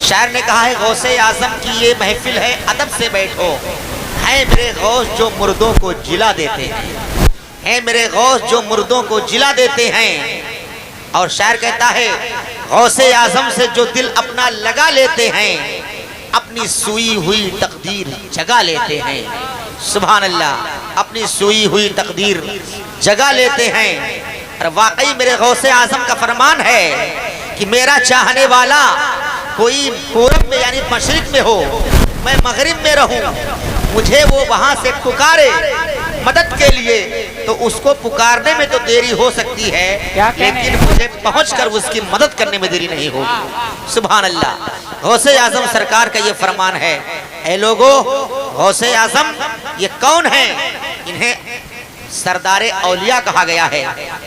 शायर ने कहा है गौसे आजम की ये महफिल है, अदब से बैठो, है मेरे गौस जो मुर्दों को जिला देते हैं, है मेरे गौस जो मुर्दों को जिला देते हैं। और शायर कहता है गौसे आजम से जो दिल अपना लगा लेते हैं, अपनी सुई हुई तकदीर जगा लेते हैं। सुभान अल्लाह, अपनी सुई हुई तकदीर जगा लेते हैं। और वाकई मेरे गौसे आजम का फरमान है कि मेरा चाहने वाला कोई पूरब में यानी मशरिक में हो, मैं मगरिब में रहूं, मुझे वो वहां से पुकारे मदद के लिए, तो उसको पुकारने में तो देरी हो सकती है, लेकिन मुझे पहुंचकर उसकी मदद करने में देरी नहीं होगी। सुभान अल्लाह, गौसे आजम सरकार का ये फरमान है। ऐ लोगो, गौसे आजम ये कौन है? इन्हें सरदारे औलिया कहा गया है,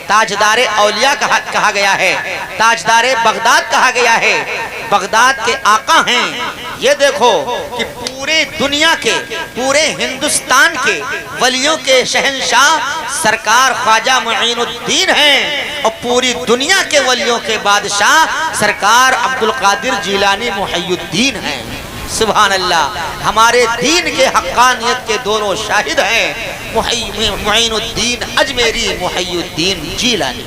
ताजदारे औलिया कहा गया है, ताजदारे बगदाद कहा गया है, बगदाद के आका हैं। ये देखो कि पूरे दुनिया के, पूरे हिंदुस्तान के वलियों के शहंशाह सरकार ख्वाजा मुईनुद्दीन हैं, और पूरी दुनिया के वलियों के बादशाह सरकार अब्दुल कादिर जिलानी मुहय्युद्दीन हैं। सुभान अल्लाह, हमारे दीन के हक्कानियत के दोनों शाहिद हैं, मुईनुद्दीन अजमेरी, मुहय्युद्दीन जिलानी।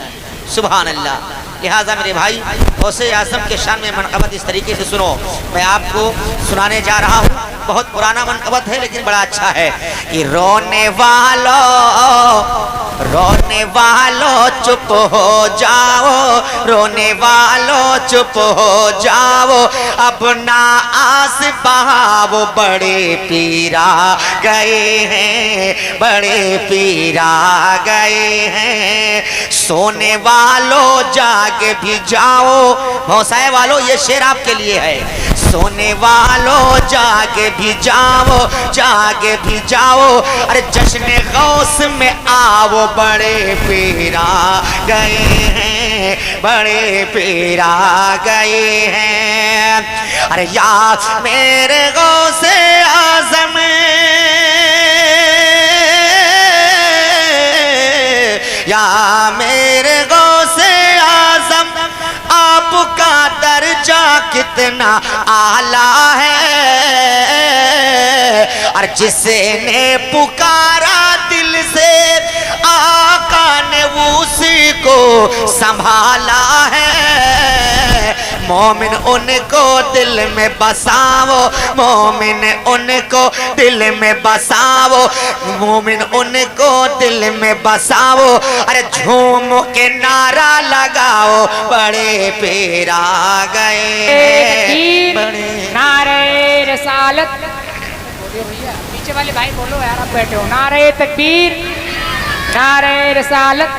सुभान अल्लाह। लिहाजा मेरे भाई, गौसे आजम के शान में मनक़बत इस तरीके से सुनो, मैं आपको सुनाने जा रहा हूँ। बहुत पुराना मनक़बत है लेकिन बड़ा अच्छा है कि रोने वालों चुप हो जाओ, रोने वालों चुप हो जाओ, अब ना आस बहाओ, बड़े पीरा गए हैं, बड़े पीरा गए हैं। सोने वालों जाग भी जाओ, भौसाए वालों ये शेर आपके लिए है। सोने वालों जाग भी जाओ, जाग भी जाओ, अरे जश्न गौस में आओ, बड़े पीरा गए हैं, बड़े पीरा गए हैं। अरे या मेरे गौसे आज़म, या मेरे गौसे आज़म, आपका दर्जा कितना आला है, और जिसने पुकारा दिल से आका ने उसी को संभाला है। मोमिन उनको दिल में बसाओ, मोमिन उनको दिल में बसाओ, मोमिन उनको दिल में बसाओ, अरे झूम के नारा लगाओ, बड़े पीरा गए, बड़े नारे रिसालत। बोलिए भैया, पीछे वाले भाई बोलो यार, आप बैठे हो। नारे तकबीर, नारे रिसालत,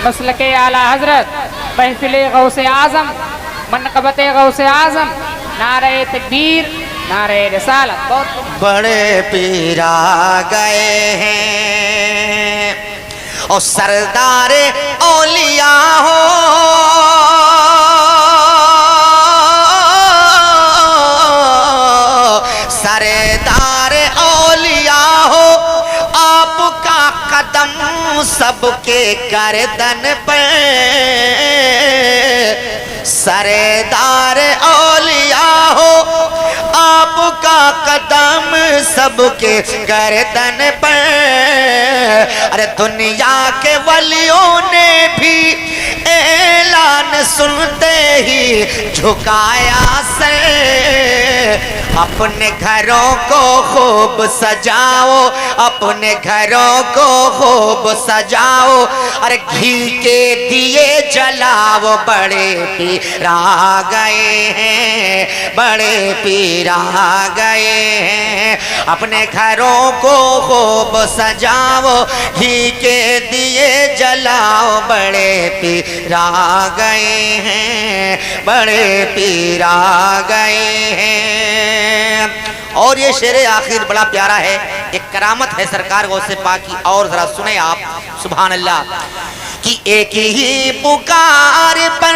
मसलके आला हजरत, महफिले गौसे आजम, मनक़बत गौसे आजम, नारे तकबीर, नारे रिसालत। बहुत बड़े पीरा गए हैं, और सरदारे औलिया हो, सरदारे औलिया हो, आपका कदम सबके गर्दन पे, सरदार औलिया हो, आपका कदम सबके गर्दन पर। अरे दुनिया के वलियों ने भी ऐलान सुनते ही झुकाया सर। अपने घरों को खूब सजाओ, अपने घरों को खूब सजाओ, अरे घी के दिए जलाओ, बड़े पीरा गए हैं, बड़े पीरा गए हैं। अपने घरों को खूब सजाओ, घी के दिए जलाओ, बड़े पीरा गए हैं, बड़े पीरा गए हैं। और ये शेर आखिर बड़ा प्यारा है, एक करामत है सरकार गौसे पाक की, और जरा सुने आप। सुभान अल्लाह। कि एक ही पुकार पर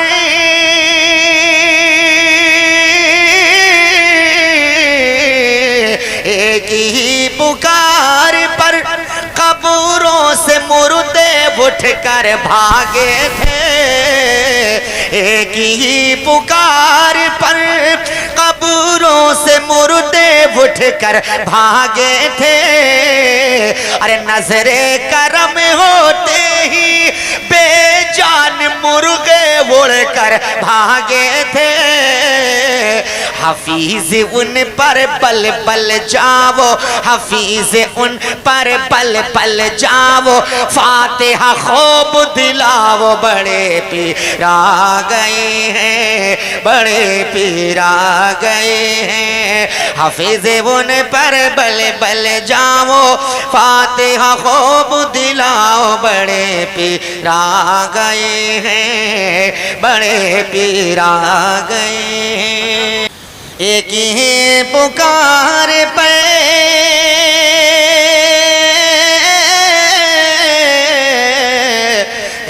एक ही पुकार पर कब्रों से मुर्दे उठकर भागे थे। एक ही पुकार पर कब्रों उठ कर भागे थे। अरे नजरे करम होते ही बेजान मुर्गे उड़कर भागे थे। हफीज उन पर बल बल जाओ, हफीज उन पर बल बल जाओ, फातिहा खूब दिलाओ, बड़े पीर आ गए हैं, बड़े पीर आ गए हैं। हफीज उन पर बल बल जाओ, फातिहा खूब दिलाओ, बड़े पीर आ गए हैं, बड़े पीर आ गए हैं। एक ही पुकार पे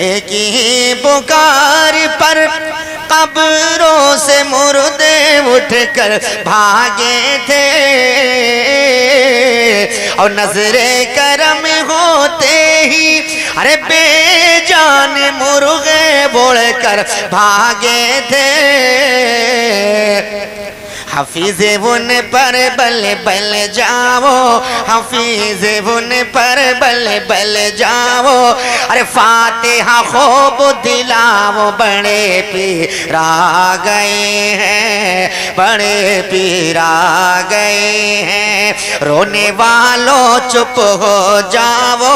एक ही पुकार पर कब्रों से मुर्दे उठकर भागे थे। और नजरे करम होते ही अरे बेजान मुर्गे बोलकर भागे थे। हफीज उन पर बल बल जाओ, हफीज उन पर बल बल जाओ, अरे फातिहा खूब दिलाओ, बड़े पीर आ गए हैं, बड़े पीर आ गए हैं। रोने वालों चुप हो जाओ,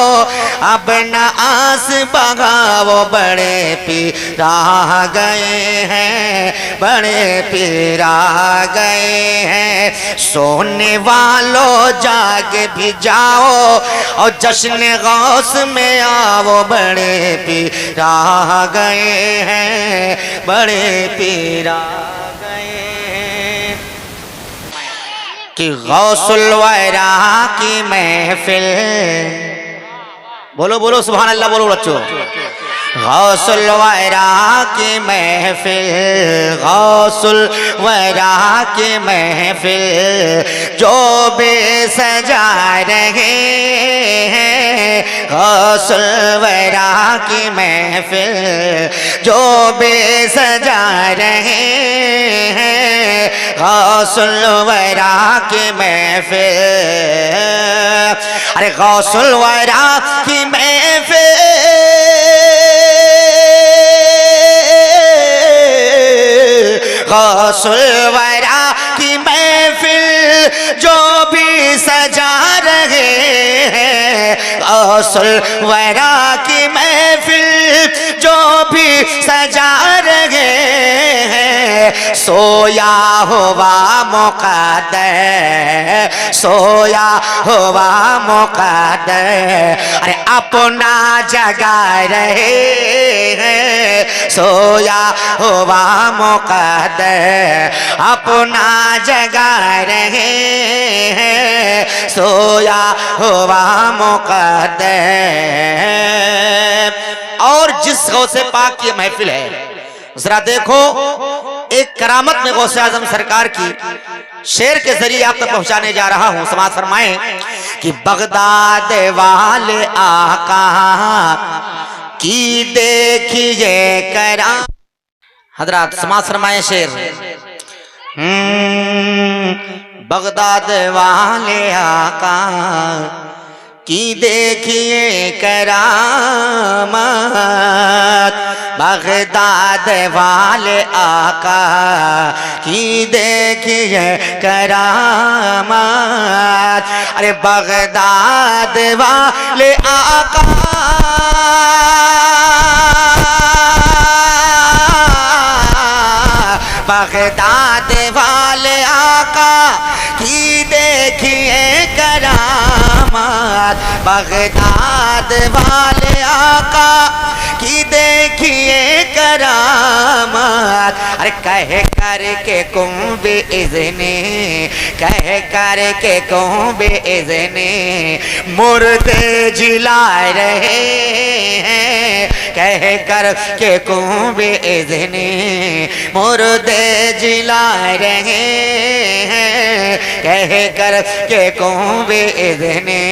अब न आस बगाओ, बड़े पीर आ गए हैं, बड़े पीर आ गए हैं। सोने वालों जाग भी जाओ और जश्न गौस में आओ, बड़े पीर आ गए हैं, बड़े पीर आ गए हैं। कि गौसुल वरा की महफिल, बोलो बोलो सुभान अल्लाह, बोलो बच्चों। गौसुल वरा की महफिल, गौसुल वरा की महफिल, जो बेसजा रहे हैं। गौसुल वरा की महफिल, जो बेसजा रहे हैं। गौसुल वरा की महफिल, अरे गौसुल वरा की महफिल, गौसुल वरा की महफिल, जो भी सजा रहे हैं। गौसुल वरा की महफिल, जो भी सजा रहे हैं। सोया हुआ मुक़द्दर, सोया हुआ मुक़द्दर, अरे अपना जगा रहे हैं। सोया हुआ मुक़द्दर, अपना जगा रहे हैं। सोया हुआ मुक़द्दर। और जिस गौसे पाक की महफिल है, जरा देखो, एक करामत में गौसे आजम सरकार की शेर के जरिए आप तक पहुंचाने जा रहा हूं। समाज फरमाएं कि बगदाद वाले आका की देखिए करा। हजरात समाज फरमाएं शेर, बगदाद वाले आका की देखिए करामत। बगदाद वाले आका की देखिए करामत। अरे बगदाद वाले आका, बगदाद वाले आका की देखिए करामत। बगदाद वाले आका की देखिए करामत। अरे कह कर के कुंबे इज़ने, कह कर के कुंबे इज़ने, मुर्दे जिला रहे हैं। कह कर के कुंबे इज़ने, मुर्दे जिला रहे हैं। कह कर के कुंबे इज़ने,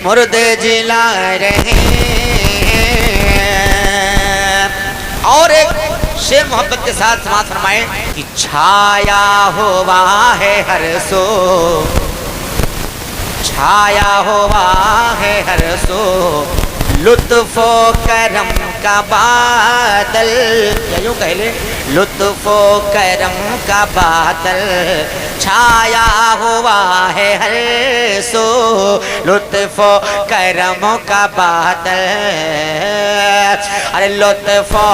मुर्दे जिला रहे हैं। और एक शेर मोहब्बत के साथ समाज फरमाए कि छाया हुआ है हर सो, छाया हुआ है हर सो लुत्फो करम का बादल, या यूं कह ले लुत्फो करम का बादल छाया हुआ है हर सो लुत्फो करम का बादल। अरे लुत्फो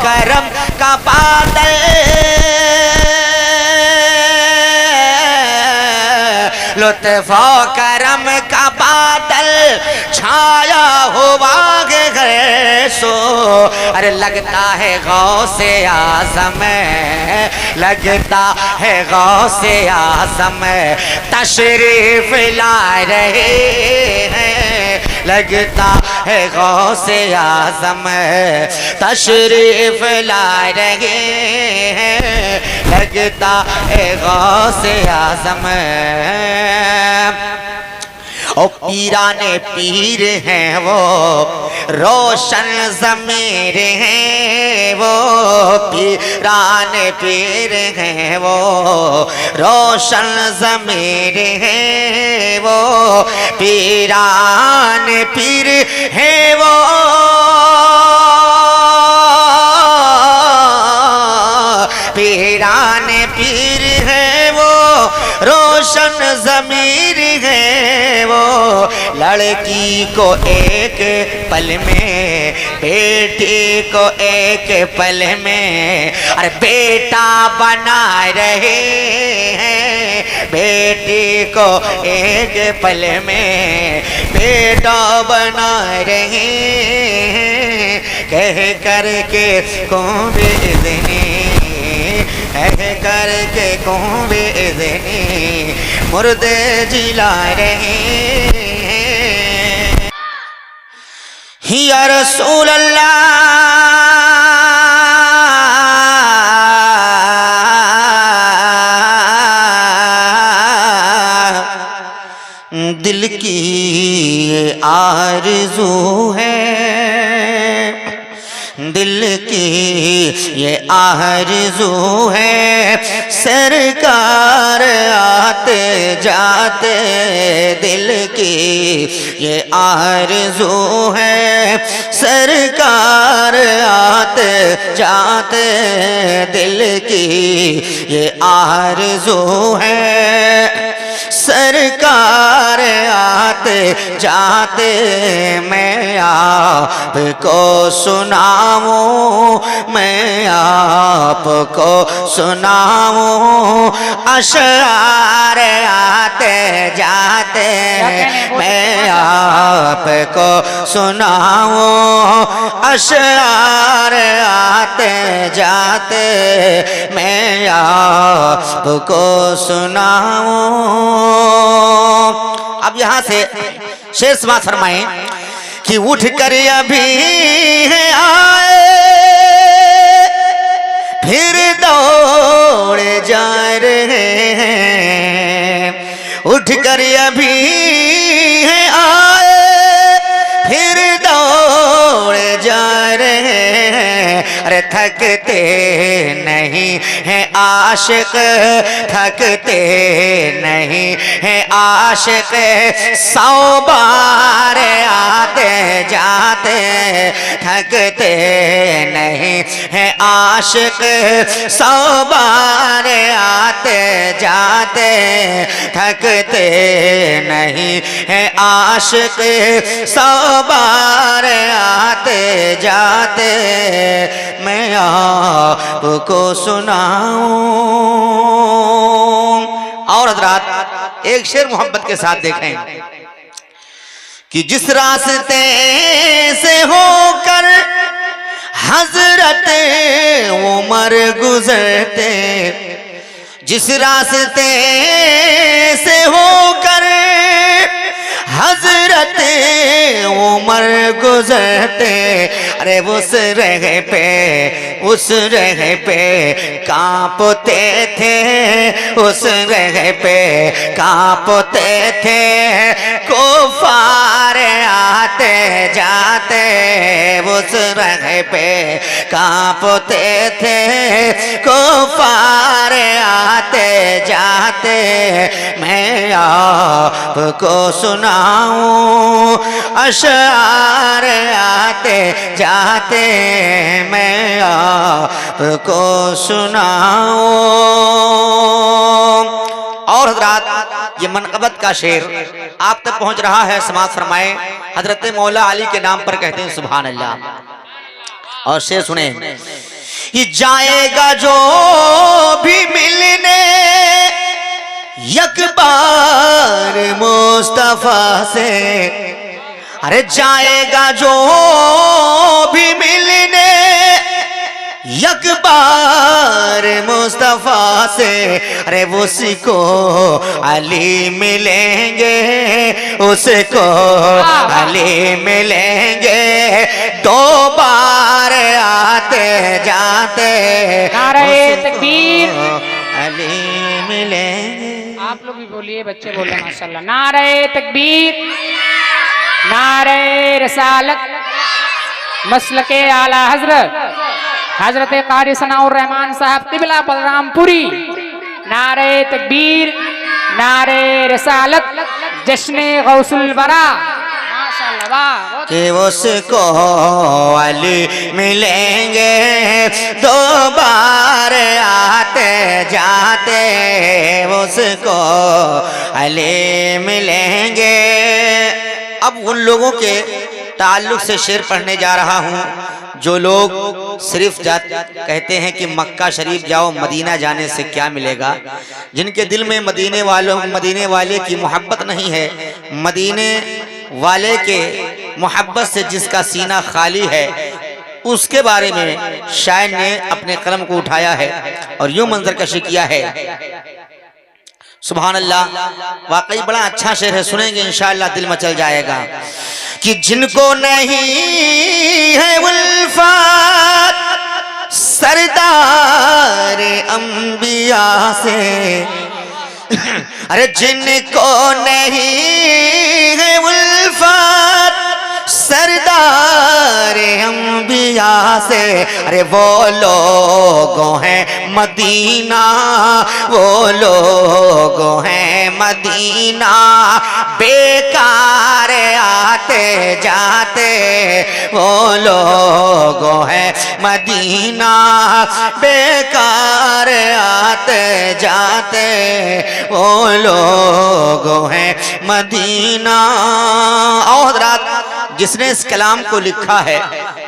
करम का बादल, लुत्फो करम का बादल छाया हुआ है सो। अरे लगता है गौसे आज़म, लगता है गौसे आज़म तशरीफ ला रहे हैं, लगता है गौसे आज़म तशरीफ ला रहे हैं, लगता है गौसे आज़म। ओ पीराने पीर हैं वो रोशन ज़मीर हैं, वो पीराने पीर हैं वो रोशन ज़मीर हैं, वो पीराने पीर हैं वो पीराने पीर हैं वो रोशन ज़मीर है वो। लड़की को एक पल में, बेटी को एक पल में अरे बेटा बना रहे हैं, बेटी को एक पल में बेटा बना रहे हैं, कह करके को बेइज़्नी, कह करके को बेइज़्नी मुर्दे जिला रहे हैं। या रसूल अल्लाह दिल की आरज़ू है, दिल की ये आरज़ू है सरकार आते जाते, दिल की ये आरज़ू है सरकार आते जाते, दिल की ये आरज़ू है सरकार आते जाते। मैं आपको सुनाऊं, मैं आपको सुनाऊं अशआर आते जाते, मैं आपको सुनाऊं अशआर आते जाते, मैं आपको सुनाऊं। अब यहां से शेर समाज फरमाएं कि उठ कर अभी है आए फिर दौड़ जा रहे हैं, उठ कर अभी है आए फिर दौड़ जा रहे हैं। अरे थकते नहीं हैं आशिक, थकते नहीं हैं आशिक, 100 बार आते जाते, थकते नहीं हैं आशिक, 100 बार आते जाते, थकते नहीं हैं आशिक, 100 बार आते जाते, मैं आपको सुनाऊं। और हज़रात एक शेर मोहब्बत के साथ देखें कि जिस रास्ते से होकर हजरत उमर गुजरते, जिस रास्ते से होकर हजरत उमर गुजरते, अरे उस राह पे उस रह पे कांपते थे, उस रह पे कांपते थे, कुफार आते जाते उस रह पे कांपते थे, कुफार आते जाते। मैं आपको सुनाऊं अशआर आते जाते, मैं आपको सुनाऊं। और हजरात ये मनक़बत का शेर आप तक पहुंच रहा है, समाज फरमाए हजरत मौला अली के नाम पर कहते हैं सुभान अल्लाह। और शेर सुने, ये जाएगा जो भी मिलने एक बार मुस्तफा से, अरे जाएगा जो भी मिलने एक बार मुस्तफा से, अरे उसको अली मिलेंगे, उसको अली मिलेंगे, दो बार आते जाते नारे तकबीर, अली मिलेंगे। आप लोग भी बोलिए, बच्चे बोले माशाल्लाह। नारे तकबीर, नारे रसालत, मसलके आला हजरत हजरत कारी सनाउर रहमान साहब क़िबला बलरामपुरी। नारे तकबीर, नारे रसालत, जश्ने गौसुल वरा। माशाल्लाह, वाह। कि उसको अली मिलेंगे, दो बार आते जाते उसको अली मिलेंगे। अब उन लोगों के ताल्लुक से शेर पढ़ने जा रहा हूँ जो लोग सिर्फ कहते हैं कि मक्का शरीफ जाओ, मदीना जाने से क्या मिलेगा, जिनके दिल में मदीने वाले की मोहब्बत नहीं है, मदीने वाले के मोहब्बत से जिसका सीना खाली है, उसके बारे में शायर ने अपने कलम को उठाया है और यूं मंजर कशी किया है। सुभान अल्लाह, वाकई बड़ा अच्छा शेर है, सुनेंगे इंशाअल्लाह दिल मचल जाएगा। कि जिनको नहीं है उल्फत सरदार अंबिया से, अरे जिनको नहीं है उल्फत सरदार अंबिया से, अरे वो लोगों हैं मदीना, वो लोगों हैं मदीना, बेकार आते जाते वो लोगों हैं मदीना, बेकार आते जाते वो लोगों हैं मदीना। और हज़रात, जिसने इस कलाम को लिखा है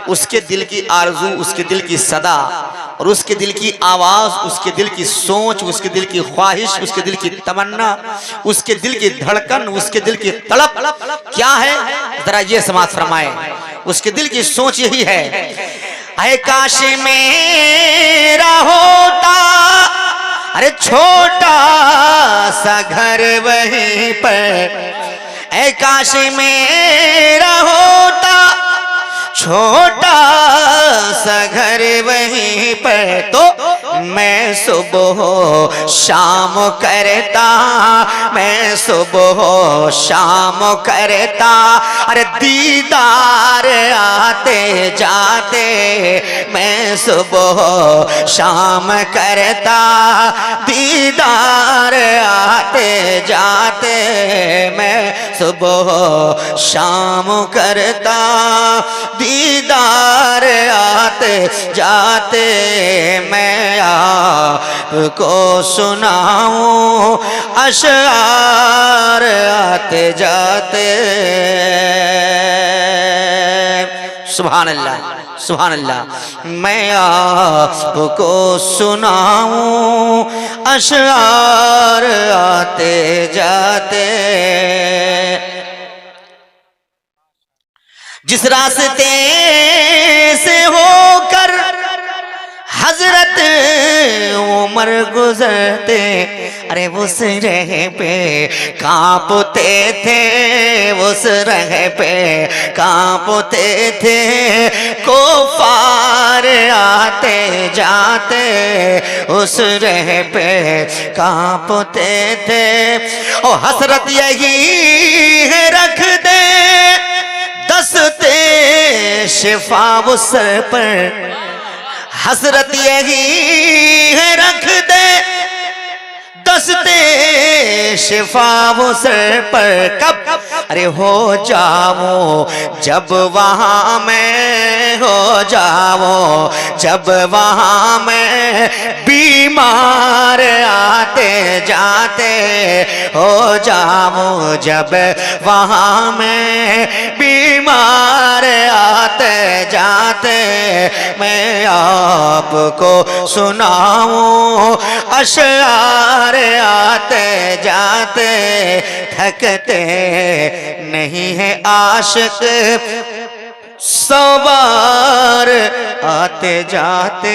उसके दिल की आरज़ू, उसके दिल की सदा और उसके दिल की आवाज़, उसके दिल की सोच, उसके दिल की ख्वाहिश, उसके दिल की तमन्ना, उसके दिल की धड़कन, उसके दिल की तड़प क्या है, जरा ये समाज फरमाए। उसके दिल की सोच यही है, ऐ काश मेरा होता, अरे छोटा सा घर वहीं पर, ऐ काश मेरा होता छोटा सा घर वहीं पर, तो मैं सुबह शाम करता, मैं सुबह शाम करता, अरे दीदार आते जाते मैं सुबह शाम करता, दीदार आते जाते मैं सुबह शाम करता, दीदार आते जाते मैं आपको सुनाऊं अशआर आते जाते। सुभान अल्लाह, सुभान अल्लाह। मैं आपको सुनाऊं अशआर आते जाते। जिस रास्ते से होकर हजरत उमर गुजरते, अरे उस राह पे कांपते थे, उस राह पे कांपते थे, कुफार आते जाते उस रह पे कांपते थे। ओ हसरत यही है रख दे दस्ते शिफा वो सर पर, हसरत यही है रख दे दस्ते शिफा वो सर पर। कब? अरे हो जाओ जब वहां मैं, हो जाओ जब वहां मैं बीमार आते जाते, हो जाओ जब वहां मैं बीमार आते जाते, मैं आपको सुनाऊं अशआर आते जाते, थकते नहीं है आशिक सवार आते जाते।